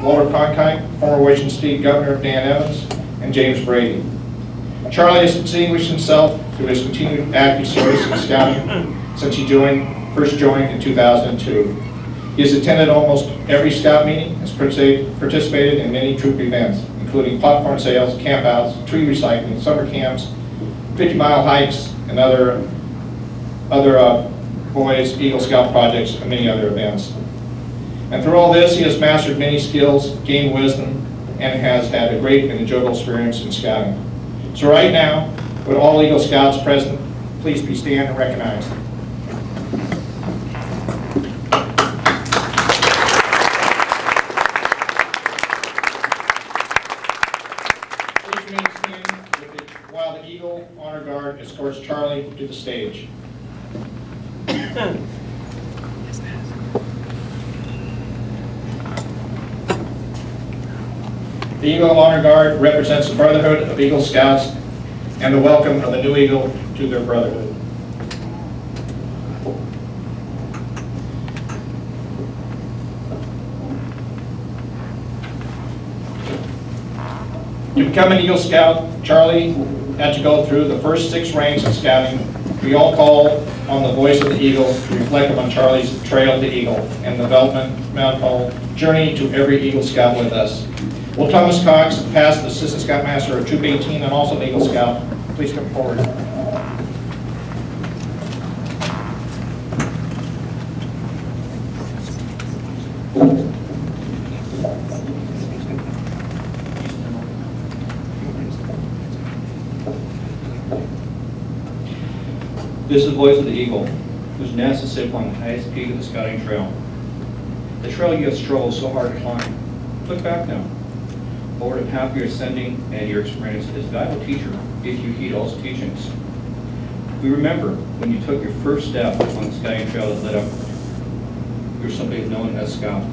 Walter Cronkite, former Washington State Governor Dan Evans, and James Brady. Charlie has distinguished himself through his continued active service in scouting since he first joined in 2002. He has attended almost every scout meeting, has participated in many troop events, including popcorn sales, campouts, tree recycling, summer camps, 50-mile hikes, and other Boys Eagle Scout projects, and many other events. And through all this, he has mastered many skills, gained wisdom, and has had a great and enjoyable experience in scouting. So right now, with all Eagle Scouts present, please be stand and recognized. Please remain standing while the Eagle Honor Guard escorts Charlie to the stage. The Eagle Honor Guard represents the brotherhood of Eagle Scouts and the welcome of the new Eagle to their brotherhood. To become an Eagle Scout, Charlie had to go through the first 6 ranks of scouting. We all call on the voice of the Eagle to reflect upon Charlie's trail to Eagle and the developmental journey to every Eagle Scout with us. Will Thomas Cox, past Assistant Scoutmaster of Troop 18 and also an Eagle Scout, please come forward. This is the voice of the Eagle, whose nest is set upon the highest peak of the scouting trail. The trail you have struggled so hard to climb. Look back now. Over the path you're ascending, and your experience is a valuable teacher if you heed all its teachings. We remember when you took your first step on the scouting trail that led up, you were simply known as Scout.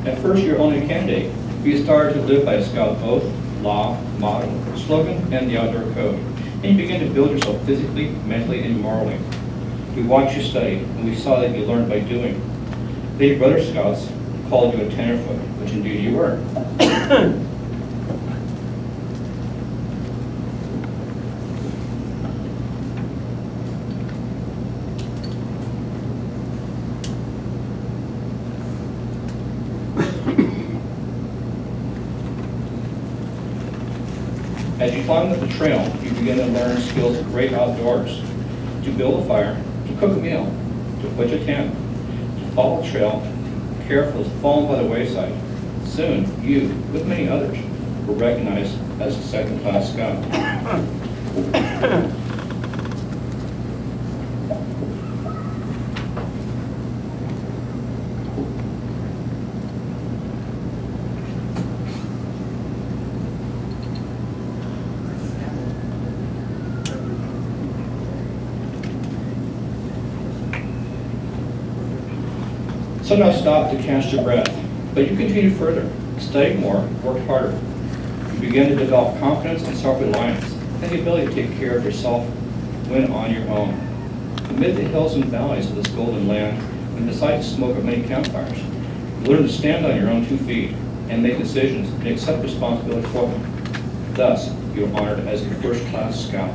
At first, you're only a candidate. You started to live by a Scout oath, law, motto, slogan, and the outdoor code. And you began to build yourself physically, mentally, and morally. We watched you study, and we saw that you learned by doing. Then your brother Scouts called you a tenderfoot, which indeed you were. As you climb up the trail, you begin to learn skills of great outdoors. To build a fire, to cook a meal, to pitch a tent, to follow a trail, careful as fallen by the wayside. Soon, you, with many others, were recognized as a second-class Scout. Some now stop to catch your breath, but you continue further, studied more, worked harder. You begin to develop confidence and self-reliance, and the ability to take care of yourself when on your own. Amid the hills and valleys of this golden land, and beside the smoke of many campfires, you learn to stand on your own 2 feet and make decisions and accept responsibility for them. Thus, you are honored as a first-class Scout.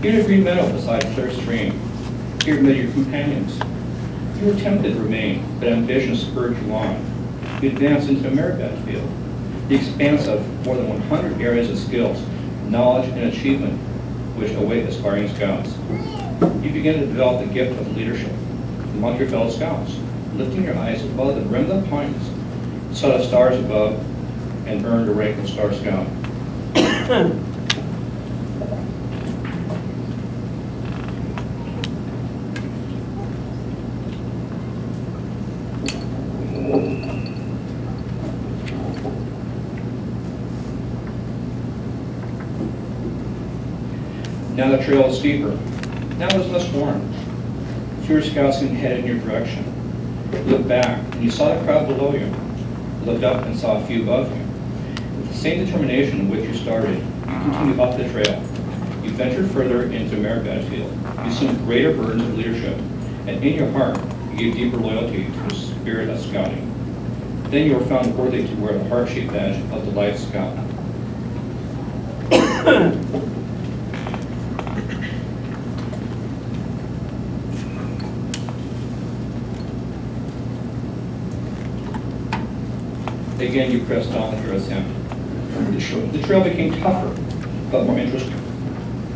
You're in a green meadow beside a clear stream. Here amid your companions. You were tempted to remain, but ambition spurred you on. You advanced into a merit field, the expanse of more than 100 areas of skills, knowledge, and achievement which await aspiring Scouts. You begin to develop the gift of leadership among your fellow Scouts, lifting your eyes above the rim of the pines, saw the stars above, and earned the rank of Star Scout. Now the trail is steeper. Now there's less form. Fewer scouts headed in your direction. You looked back and you saw the crowd below you. You looked up and saw a few above you. With the same determination in which you started, you continued up the trail. You ventured further into America's field. You assumed greater burdens of leadership, and in your heart, you gave deeper loyalty to the spirit of scouting. Then you were found worthy to wear the heart-shaped badge of the Life Scout. Again, you pressed on towards him. The trail became tougher, but more interesting.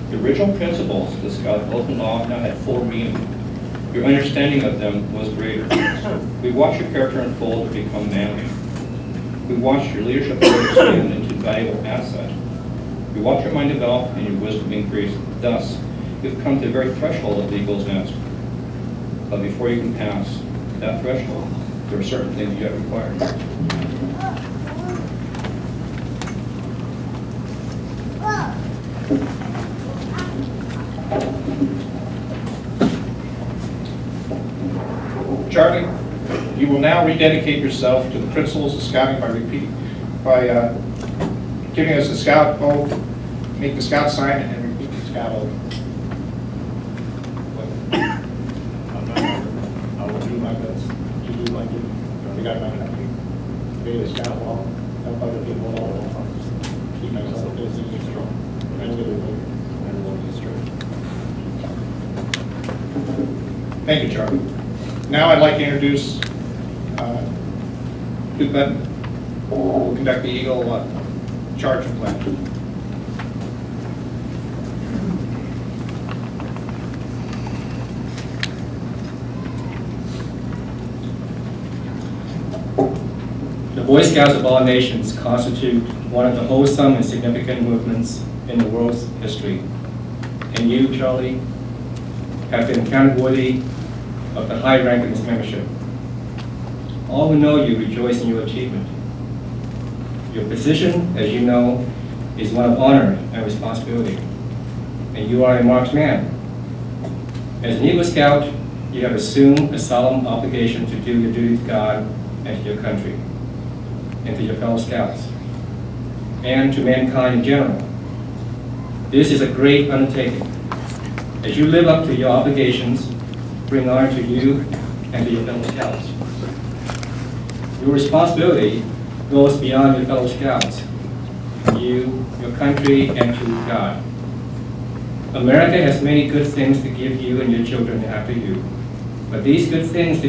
The original principles of the Scout open law now had full meaning. Your understanding of them was greater. We watched your character unfold to become manly. We watched your leadership expand into a valuable asset. We watched your mind develop and your wisdom increase. Thus, you've come to the very threshold of the eagle's nest. But before you can pass that threshold, there are certain things you have required. Charlie, you will now rededicate yourself to the principles of scouting by giving us a scout oath, make the scout sign, and repeat the scout oath. I will do my best to do my duty to guide my country, create a scout law, help other people all at all times, keep myself physically strong, mentally awake, and morally straight. Thank you, Charlie. Now I'd like to introduce Luke Benton, who will conduct the Eagle charge and pledge. The Boy Scouts of all nations constitute one of the wholesome and significant movements in the world's history. And you, Charlie, have been counted worthy of the high rank of this membership. All who know you rejoice in your achievement. Your position, as you know, is one of honor and responsibility, and you are a marked man. As an Eagle Scout, you have assumed a solemn obligation to do your duty to God and to your country, and to your fellow Scouts, and to mankind in general. This is a great undertaking. As you live up to your obligations, bring honor to you and to your fellow Scouts. Your responsibility goes beyond your fellow Scouts, you, your country, and to God. America has many good things to give you and your children after you, but these good things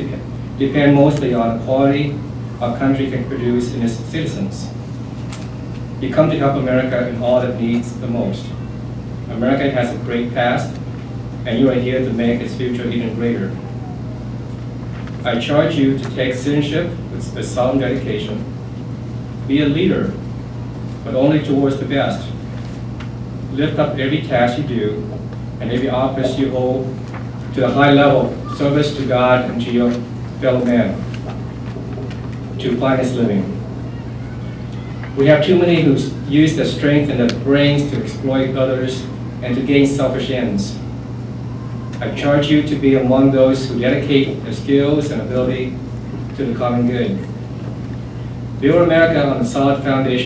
depend mostly on the quality our country can produce in its citizens. You come to help America in all that needs the most. America has a great past, and you are here to make its future even greater. I charge you to take citizenship with a solemn dedication. Be a leader, but only towards the best. Lift up every task you do and every office you hold to a high level of service to God and to your fellow men, to finest living. We have too many who use their strength and their brains to exploit others and to gain selfish ends. I charge you to be among those who dedicate their skills and ability to the common good. Build America on a solid foundation